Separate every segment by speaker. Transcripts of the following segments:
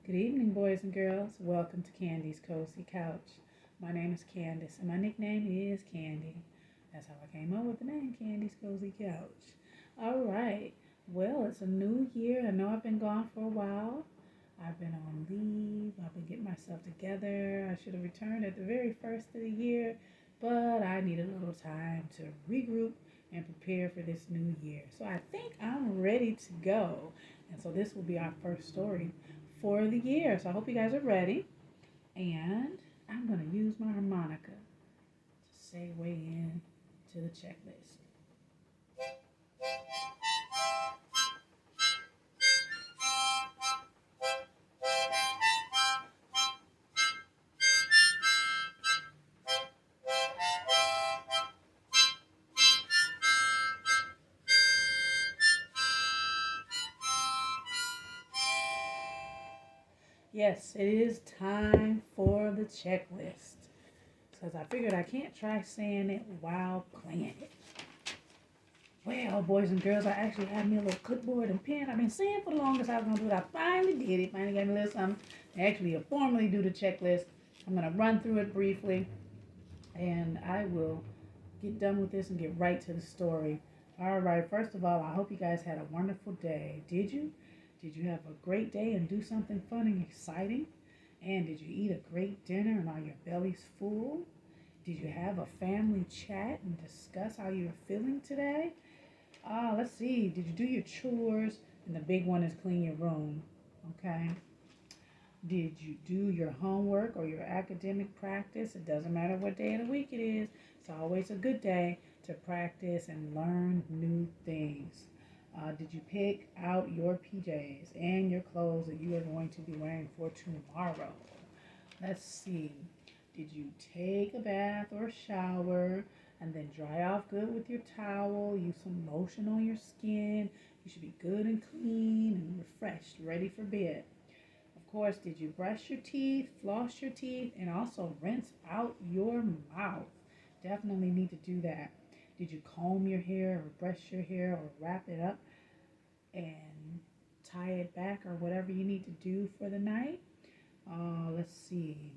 Speaker 1: Good evening, boys and girls. Welcome to Candy's Cozy Couch. My name is Candace, and my nickname is Candy. That's how I came up with the name Candy's Cozy Couch. All right. Well, it's a new year. I know I've been gone for a while. I've been on leave. I've been getting myself together. I should have returned at the very first of the year, but I need a little time to regroup and prepare for this new year. So I think I'm ready to go. And so this will be our first story for the year. So I hope you guys are ready. And I'm going to use my harmonica to segue in to the checklist. Yes, it is time for the checklist. Because I figured I can't try saying it while playing it. Well, boys and girls, I actually had me a little clipboard and pen. I've been saying for the longest I was going to do it. I finally did it. Finally got me a little something to actually formally do the checklist. I'm going to run through it briefly, and I will get done with this and get right to the story. All right, first of all, I hope you guys had a wonderful day. Did you? Did you have a great day and do something fun and exciting? And did you eat a great dinner and are your bellies full? Did you have a family chat and discuss how you're feeling today? Let's see. Did you do your chores? And the big one is clean your room. Okay. Did you do your homework or your academic practice? It doesn't matter what day of the week it is. It's always a good day to practice and learn new things. Did you pick out your PJs and your clothes that you are going to be wearing for tomorrow? Let's see. Did you take a bath or shower and then dry off good with your towel? Use some lotion on your skin. You should be good and clean and refreshed, ready for bed. Of course, did you brush your teeth, floss your teeth, and also rinse out your mouth? Definitely need to do that. Did you comb your hair or brush your hair or wrap it up and tie it back or whatever you need to do for the night? Let's see.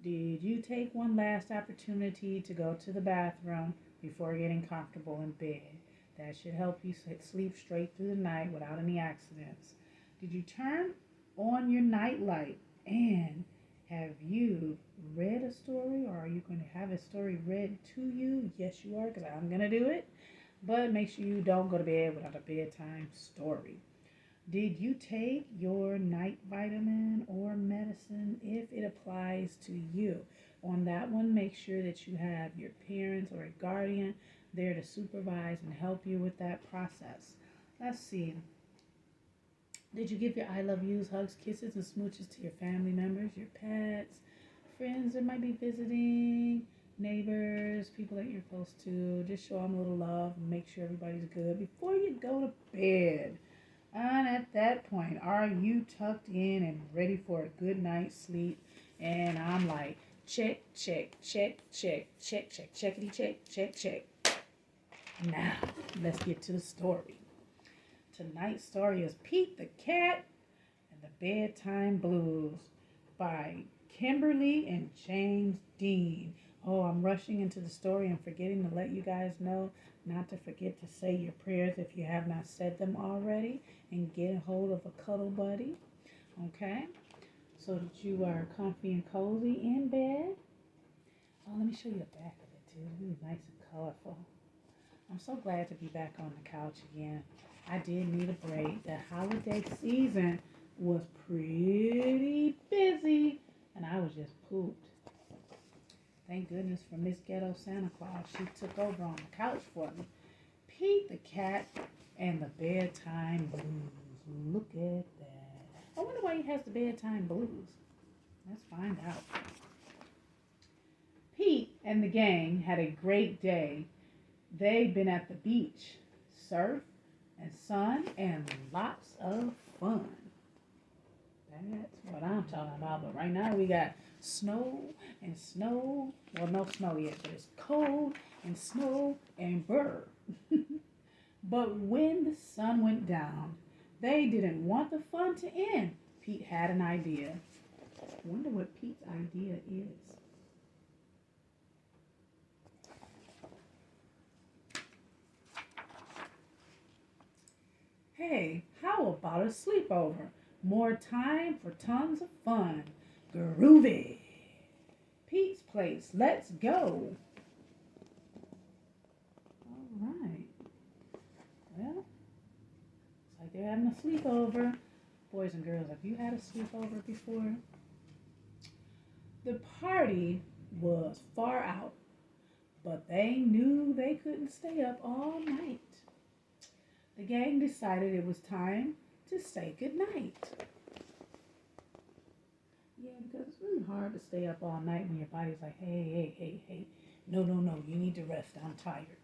Speaker 1: Did you take one last opportunity to go to the bathroom before getting comfortable in bed? That should help you sleep straight through the night without any accidents. Did you turn on your nightlight? And have you read a story, or are you going to have a story read to you? Yes, you are, because I'm going to do it. But make sure you don't go to bed without a bedtime story. Did you take your night vitamin or medicine if it applies to you? On that one, make sure that you have your parents or a guardian there to supervise and help you with that process. Let's see. Did you give your I love yous, hugs, kisses, and smooches to your family members, your pets, friends that might be visiting, neighbors, people that you're close to? Just show them a little love and make sure everybody's good before you go to bed. And at that point, are you tucked in and ready for a good night's sleep? And I'm like, check, check, check, check, check, check, checkity, check, check, check. Now, let's get to the story. Tonight's story is Pete the Cat and the Bedtime Blues by Kimberly and James Dean. Oh, I'm rushing into the story and forgetting to let you guys know not to forget to say your prayers if you have not said them already and get a hold of a cuddle buddy. Okay? So that you are comfy and cozy in bed. Oh, let me show you the back of it too. It's really nice and colorful. I'm so glad to be back on the couch again. I did need a break. The holiday season was pretty busy and I was just pooped. Thank goodness for Miss Ghetto Santa Claus. She took over on the couch for me. Pete the Cat and the Bedtime Blues. Look at that. I wonder why he has the bedtime blues. Let's find out. Pete and the gang had a great day. They'd been at the beach, surf and sun, and lots of fun. That's what I'm talking about. But right now we got snow and snow. Well, no snow yet, but it's cold and snow and burr. But when the sun went down, they didn't want the fun to end. Pete had an idea. Wonder what Pete's idea is. Hey, how about a sleepover? More time for tons of fun. Groovy. Pete's place. Let's go. All right. Well, it's like they're having a sleepover. Boys and girls, have you had a sleepover before? The party was far out, but they knew they couldn't stay up all night. The gang decided it was time to say goodnight. Yeah, because it's really hard to stay up all night when your body's like, hey. No, you need to rest. I'm tired.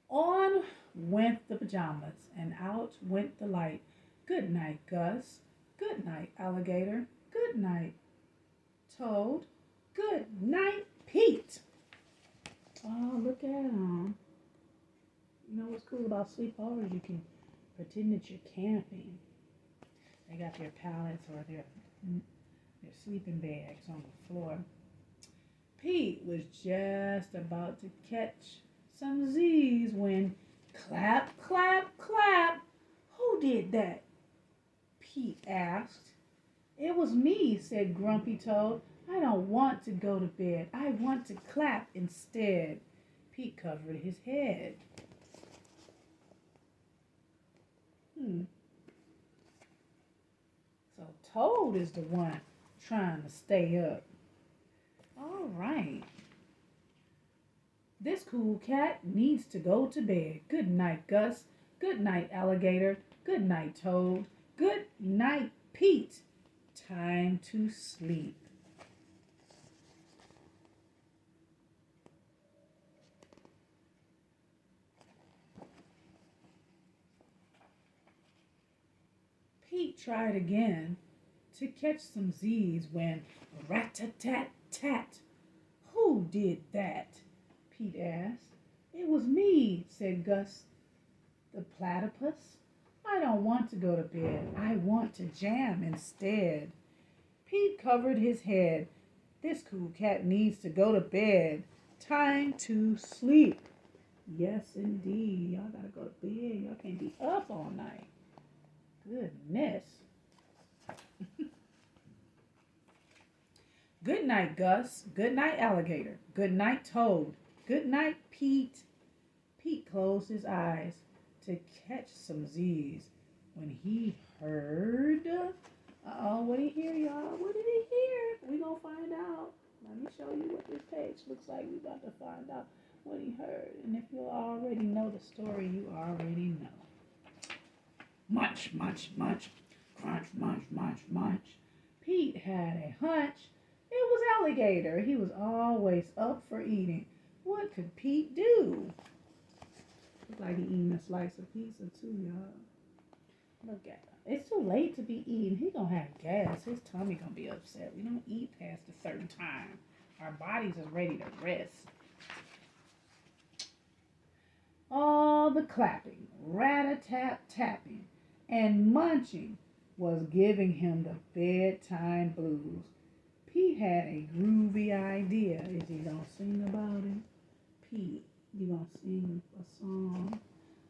Speaker 1: On went the pajamas, and out went the light. Good night, Gus. Good night, Alligator. Good night, Toad. Good night, Pete. Oh, look at them. You know what's cool about sleepovers? You can pretend that you're camping. They got their pallets or their sleeping bags on the floor. Pete was just about to catch some Z's when clap, clap, clap. Who did that? Pete asked. It was me, said Grumpy Toad. I don't want to go to bed. I want to clap instead. Pete covered his head. So Toad is the one trying to stay up. All right. This cool cat needs to go to bed. Good night, Gus. Good night, Alligator. Good night, Toad. Good night, Pete. Time to sleep. Pete tried again to catch some Z's when rat-a-tat-tat. Who did that? Pete asked. It was me, said Gus the platypus. I don't want to go to bed. I want to jam instead. Pete covered his head. This cool cat needs to go to bed. Time to sleep. Yes, indeed. Y'all gotta go to bed. Y'all can't be up all night. Goodness. Good night, Gus. Good night, Alligator. Good night, Toad. Good night, Pete. Pete closed his eyes to catch some Z's when he heard. What did he hear, y'all? What did he hear? We gonna find out. Let me show you what this page looks like. We about to find out what he heard. And if you already know the story, you already know. Munch, munch, munch. Crunch, munch, munch, munch. Pete had a hunch. It was Alligator. He was always up for eating. What could Pete do? Looks like he eating a slice of pizza too, y'all. Look at him. It's too late to be eating. He gonna have gas. His tummy gonna be upset. We don't eat past a certain time. Our bodies are ready to rest. All the clapping, rat-a-tap-tapping, and munching was giving him the bedtime blues. Pete had a groovy idea. Is he gonna sing about it? Pete, you gonna sing a song?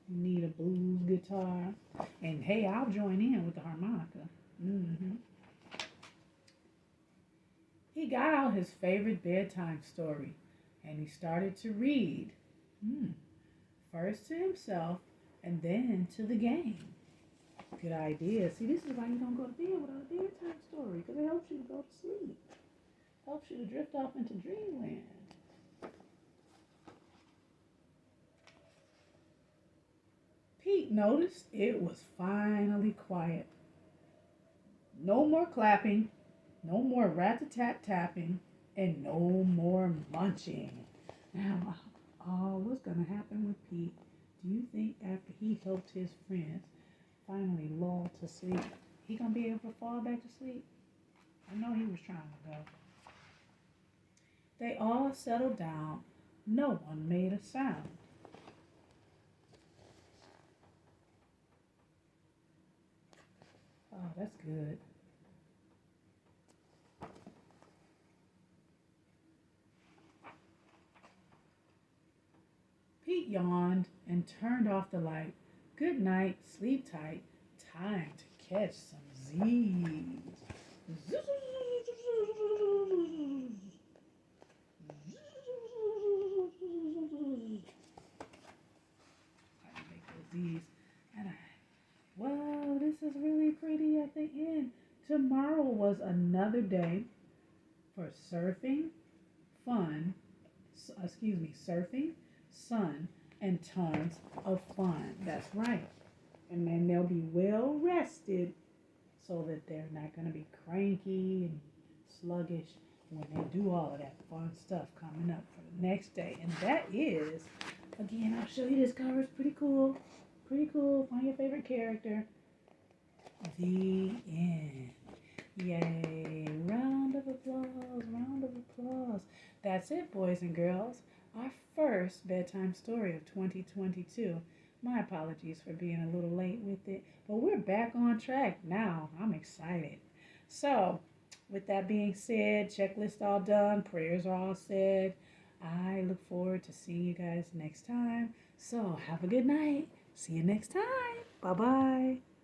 Speaker 1: You need a blues guitar. And hey, I'll join in with the harmonica. He got out his favorite bedtime story and he started to read. First to himself and then to the gang. Good idea. See, this is why you don't go to bed without a bedtime story, because it helps you to go to sleep. Helps you to drift off into dreamland. Pete noticed it was finally quiet. No more clapping, no more rat-a-tat-tapping, and no more munching. Now, what's going to happen with Pete? Do you think after he helped his friends finally lull to sleep, he going to be able to fall back to sleep? I know he was trying to go. They all settled down. No one made a sound. Oh, that's good. Pete yawned and turned off the light. Good night, sleep tight. Time to catch some Z's. I make those Z's. And wow, this is really pretty at the end. Tomorrow was another day for surfing, fun, surfing, sun, and tons of fun. That's right. And then they'll be well rested so that they're not going to be cranky and sluggish when they do all of that fun stuff coming up for the next day. And that is, again, I'll show you this cover. It's pretty cool. Pretty cool. Find your favorite character. The end. Yay. Round of applause. Round of applause. That's it, boys and girls. Our first bedtime story of 2022. My apologies for being a little late with it, but we're back on track now. I'm excited. So, with that being said, checklist all done, prayers are all said. I look forward to seeing you guys next time. So, have a good night. See you next time. Bye bye.